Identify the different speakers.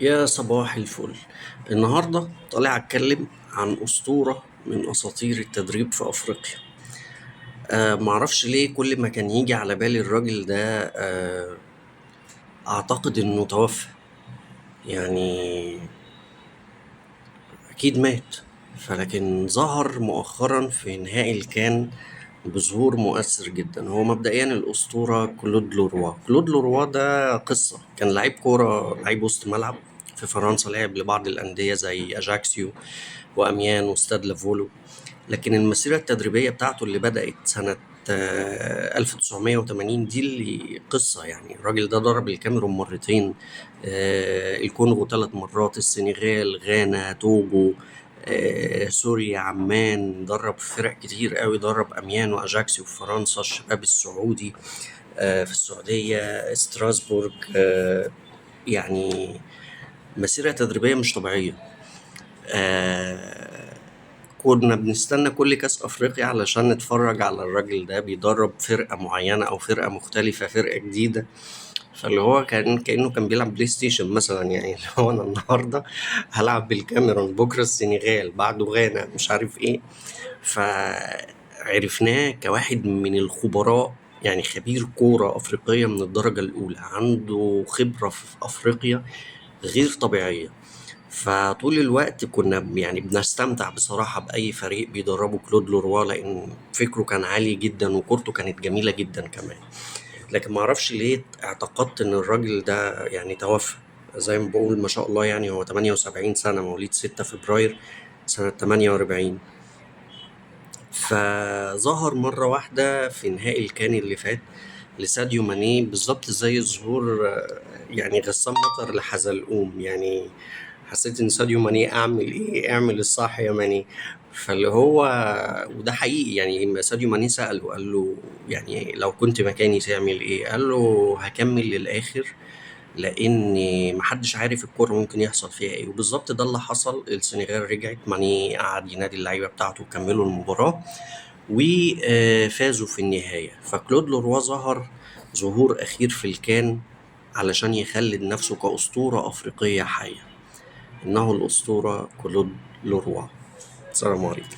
Speaker 1: يا صباح الفل. النهاردة طالع أتكلم عن أسطورة من أساطير التدريب في أفريقيا. معرفش ليه كل ما كان يجي على بالي الراجل ده أعتقد إنه توفى. يعني أكيد مات، فلكن ظهر مؤخرا في نهائي الكان بظهور مؤثر جدا. هو مبدئيا الأسطورة كلود لوروا. كلود لوروا ده قصة، كان لعيب كورة، لعيب وسط ملعب في فرنسا، لعب لبعض الأندية زي أجاكسيو وأميان واستاد لافولو. لكن المسيرة التدريبية بتاعته اللي بدأت سنة 1980 دي اللي قصة. يعني الراجل ده درب الكاميرون مرتين، الكونغو 3 مرات، السنغال، غانا، توجو، سوريا، عمان. درب فرق كتير قوي، درب أميان وأجاكسي في فرنسا، الشباب السعودي في السعودية، ستراسبورغ. يعني مسيرة تدريبية مش طبيعية. آه، كنا بنستنى كل كأس أفريقيا علشان نتفرج على الراجل ده بيدرب فرقة معينة أو فرقة مختلفة، فرقة جديدة. فاللي هو كأنه كان بيلعب بلاي ستيشن مثلا. يعني اللي هو أنا النهاردة هلعب بالكاميرون، بكرة السنغال، بعده غانا، مش عارف إيه. فعرفناه كواحد من الخبراء، يعني خبير كورة أفريقية من الدرجة الأولى، عنده خبرة في أفريقيا غير طبيعية. فطول الوقت كنا يعني بنستمتع بصراحة بأي فريق بيدربه كلود لوروا، لأن فكره كان عالي جدا وكورته كانت جميلة جدا كمان. لكن معرفش ليه اعتقدت إن الراجل ده يعني توفى. زي ما بقول ما شاء الله، يعني هو 78 سنة، مواليد 6 فبراير سنة 48. فظهر مرة واحدة في نهائي الكان اللي فات لساديو ماني، بالظبط زي ظهور يعني غسان مطر لحزلقوم. يعني حسيت ان ساديو ماني اعمل ايه، اعمل الصح يا ماني. فاللي هو وده حقيقي. يعني لما ساديو ماني سأله، قال له يعني لو كنت مكاني تعمل ايه؟ قال له هكمل للآخر، لان محدش عارف الكوره ممكن يحصل فيها ايه. وبالظبط ده اللي حصل. السنغال رجعت، ماني قعد ينادي اللعيبه بتاعته وكملوا المباراه وفازوا في النهايه. فكلود لوروا ظهر ظهور اخير في الكان علشان يخلد نفسه كأسطورة أفريقية حية. إنه الأسطورة كلود لوروا. السلام عليكم.